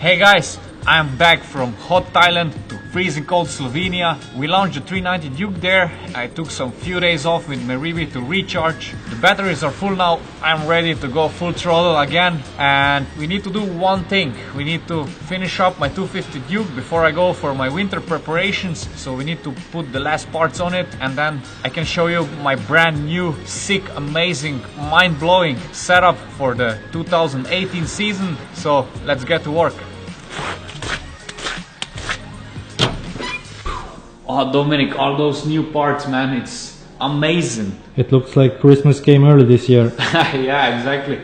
Hey guys, I am back from hot Thailand to freezing cold Slovenia. We launched the 390 Duke there. I took some few days off with Meribi to recharge. The batteries are full now. I'm ready to go full throttle again. And we need to do one thing. We need to finish up my 250 Duke before I go for my winter preparations. So we need to put the last parts on it, and then I can show you my brand new, sick, amazing, mind-blowing setup for the 2018 season. So let's get to work. Oh, Dominic, all those new parts, man, it's amazing. It looks like Christmas came early this year. Yeah, exactly.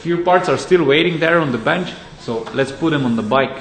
Few parts are still waiting there on the bench, so let's put them on the bike.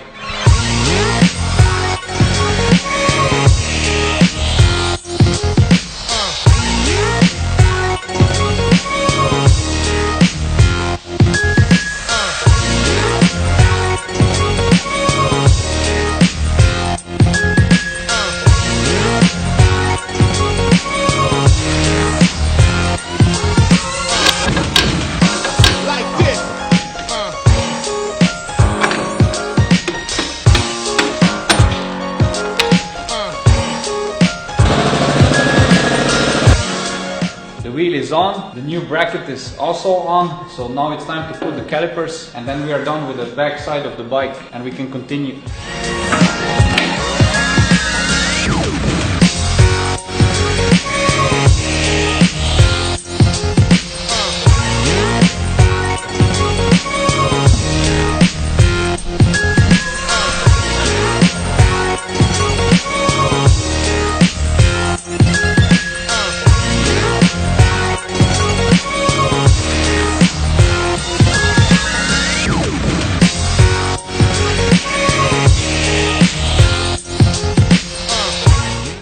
The wheel is on, the new bracket is also on, so now it's time to put the calipers, and then we are done with the back side of the bike and we can continue.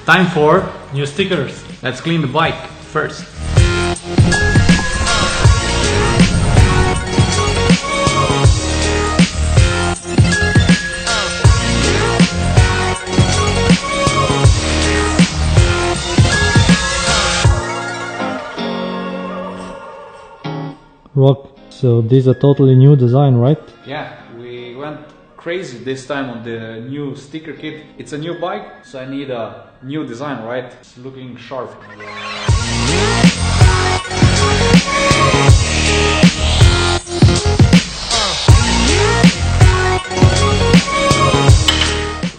Time for New stickers. let's clean the bike first. Rock, so this is a totally new design, right? Yeah, we went crazy this time on the new sticker kit. It's a new bike, so I need a new design, right? It's looking sharp.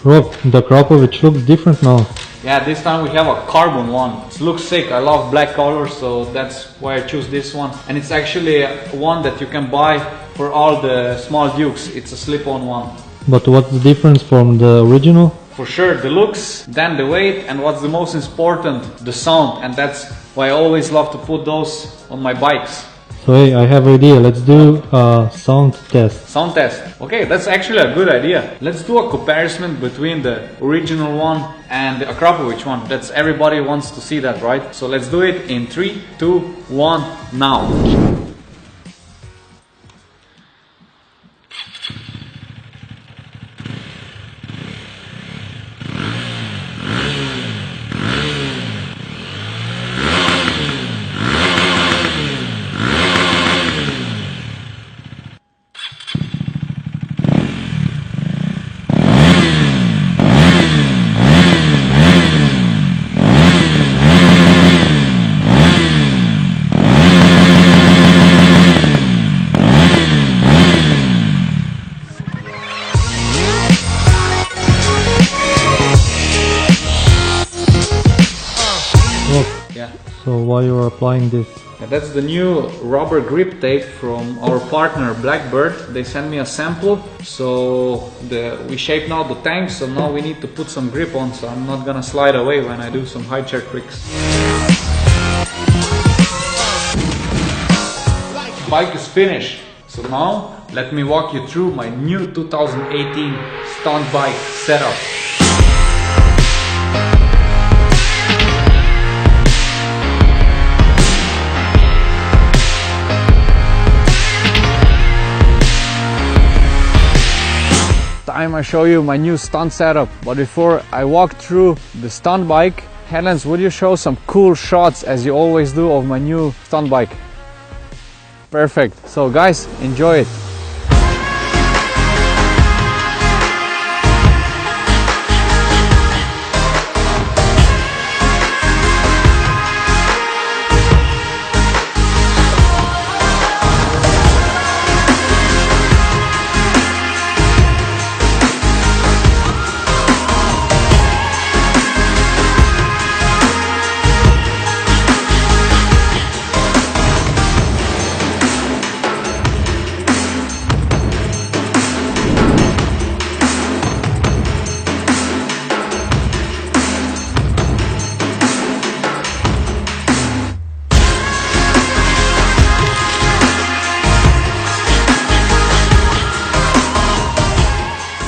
Rock, the Krapovic looks different now. Yeah, this time we have a carbon one. It looks sick. I love black colors, so that's why I choose this one. And it's actually one that you can buy for all the small Dukes. It's a slip-on one. But what's the difference from the original? For sure, the looks, then the weight, and what's the most important, the sound. And that's why I always love to put those on my bikes. So hey, I have an idea. Let's do a sound test. Sound test. Okay, that's actually a good idea. Let's do a comparison between the original one and the Akrapovic one. That's everybody wants to see that, right? So let's do it in 3, 2, 1, now. So while you are applying this, Yeah, that's the new rubber grip tape from our partner Blackbird. They sent me a sample, so we shape now the tank, so now we need to put some grip on, so I'm not gonna slide away when I do some high chair tricks. Bike is finished, so now let me walk you through my new 2018 stunt bike setup. Time I show you my new stunt setup, but before I walk through the stunt bike, Helens, would you show some cool shots as you always do of my new stunt bike? Perfect. So guys, enjoy it.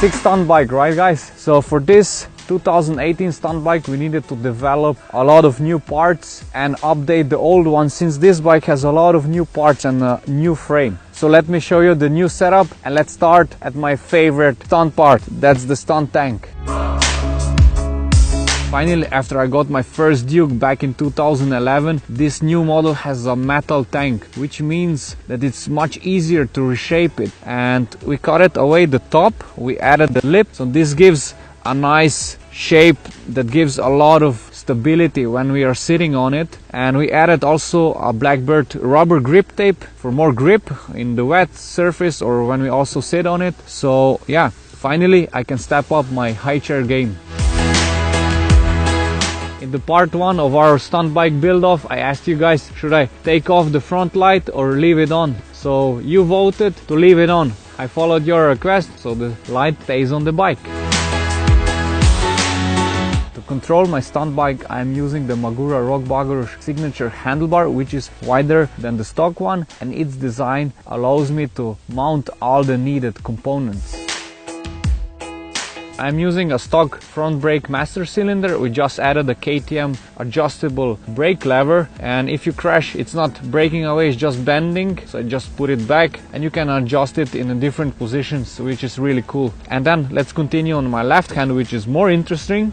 2006 stunt bike, right guys? So for this 2018 stunt bike we needed to develop a lot of new parts and update the old one, since this bike has a lot of new parts and a new frame. So let me show you the new setup, and let's start at my favorite stunt part, that's the stunt tank. Finally, after I got my first Duke back in 2011, this new model has a metal tank, which means that it's much easier to reshape it. And we cut it away the top, we added the lip, so this gives a nice shape that gives a lot of stability when we are sitting on it. And we added also a Blackbird rubber grip tape for more grip in the wet surface or when we also sit on it. So yeah, finally I can step up my high chair game. In the part 1 of our stunt bike build off, I asked you guys, should I take off the front light or leave it on? So you voted to leave it on. I followed your request, so the light stays on the bike. To control my stunt bike, I am using the Magura Rockbugger signature handlebar, which is wider than the stock one, and its design allows me to mount all the needed components. I'm using a stock front brake master cylinder. We just added a KTM adjustable brake lever, and if you crash, it's not breaking away, it's just bending, so I just put it back and you can adjust it in different positions, which is really cool. And then let's continue on my left hand, which is more interesting.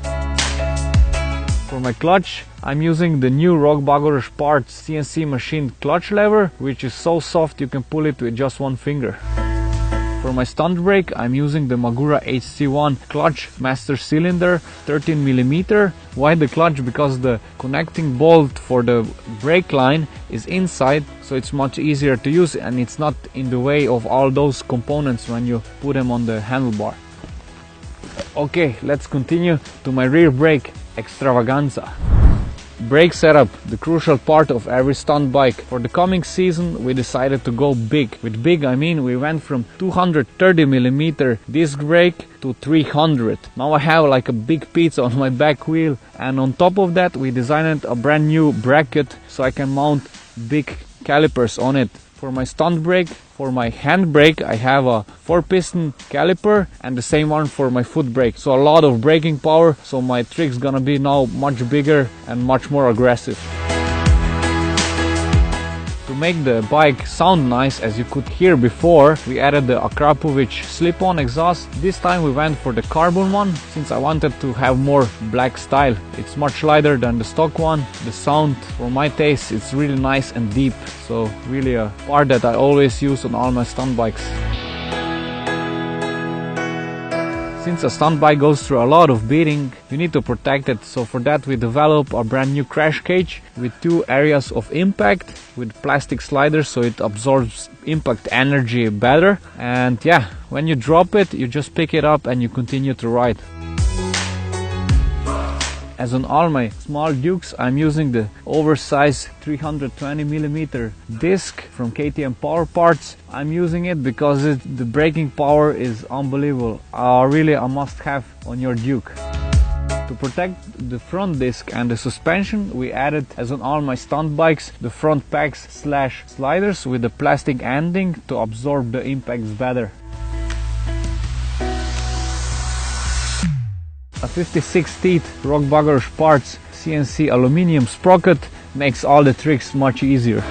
For my clutch, I'm using the new Rockbugger Parts CNC machined clutch lever, which is so soft you can pull it with just one finger. For my stunt brake, I'm using the Magura HC1 clutch master cylinder 13mm. Why the clutch? Because the connecting bolt for the brake line is inside, so it's much easier to use and it's not in the way of all those components when you put them on the handlebar. Okay, let's continue to my rear brake extravaganza. Brake setup, the crucial part of every stunt bike. For the coming season we decided to go big. With big I mean we went from 230mm disc brake to 300. Now I have like a big pizza on my back wheel, and on top of that we designed a brand new bracket so I can mount big calipers on it. For my stunt brake, for my hand brake, I have a 4-piston caliper and the same one for my foot brake. So a lot of braking power, so my trick's gonna be now much bigger and much more aggressive. To make the bike sound nice, as you could hear before, we added the Akrapovic slip-on exhaust. This time we went for the carbon one, since I wanted to have more black style. It's much lighter than the stock one. The sound, for my taste, it's really nice and deep. So really a part that I always use on all my stunt bikes. Since a stunt bike goes through a lot of beating, you need to protect it, so for that we developed a brand new crash cage with 2 areas of impact with plastic sliders, so it absorbs impact energy better. And yeah, when you drop it, you just pick it up and you continue to ride. As on all my small Dukes, I'm using the oversized 320mm disc from KTM Power Parts. I'm using it because the braking power is unbelievable. Really a must-have on your Duke. To protect the front disc and the suspension, we added, as on all my stunt bikes, the front packs / sliders with the plastic ending to absorb the impacts better. A 56 teeth Rockbugger Parts CNC aluminum sprocket makes all the tricks much easier.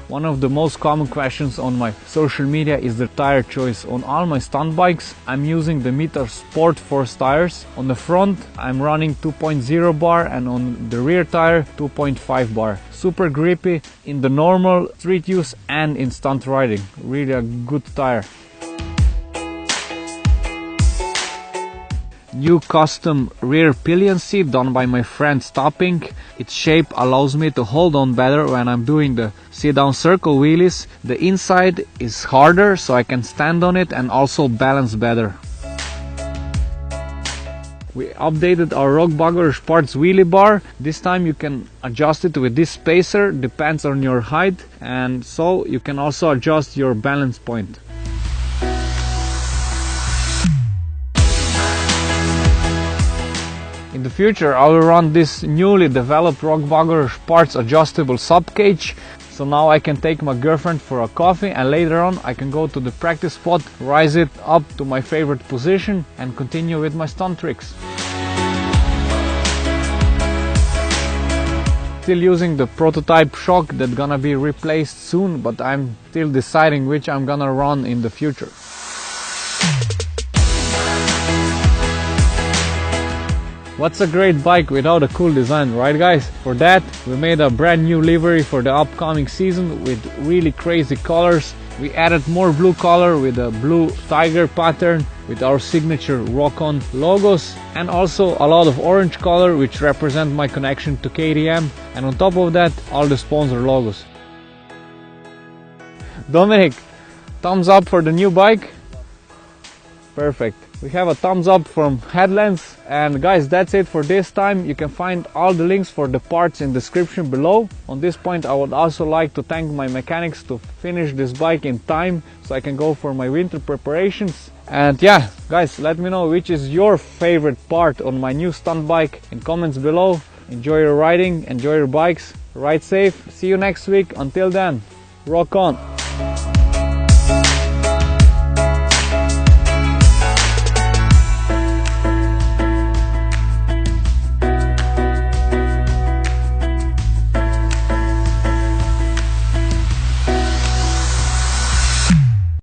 One of the most common questions on my social media is the tire choice. On all my stunt bikes, I'm using the Mita Sport Force tires. On the front, I'm running 2.0 bar, and on the rear tire, 2.5 bar. Super grippy in the normal street use and in stunt riding. Really a good tire. New custom rear pillion seat done by my friend Stopping. Its shape allows me to hold on better when I'm doing the sit down circle wheelies. The inside is harder, so I can stand on it and also balance better. We updated our Rockbugger Parts wheelie bar. This time you can adjust it with this spacer, depends on your height, and so you can also adjust your balance point. In the future I will run this newly developed Rockbugger Parts adjustable sub cage, So now I can take my girlfriend for a coffee, and later on I can go to the practice spot, rise it up to my favorite position and continue with my stunt tricks. Still using the prototype shock that's gonna be replaced soon, but I'm still deciding which I'm gonna run in the future. What's a great bike without a cool design, right guys? For that, we made a brand new livery for the upcoming season with really crazy colors. We added more blue color with a blue tiger pattern with our signature rock-on logos, and also a lot of orange color which represent my connection to KTM, and on top of that all the sponsor logos. Dominic, thumbs up for the new bike? Perfect. We have a thumbs up from Headlands, and guys, that's it for this time. You can find all the links for the parts in the description below. On this point, I would also like to thank my mechanics to finish this bike in time so I can go for my winter preparations. And yeah, guys, let me know which is your favorite part on my new stunt bike in comments below. Enjoy your riding, enjoy your bikes, ride safe. See you next week. Until then, rock on.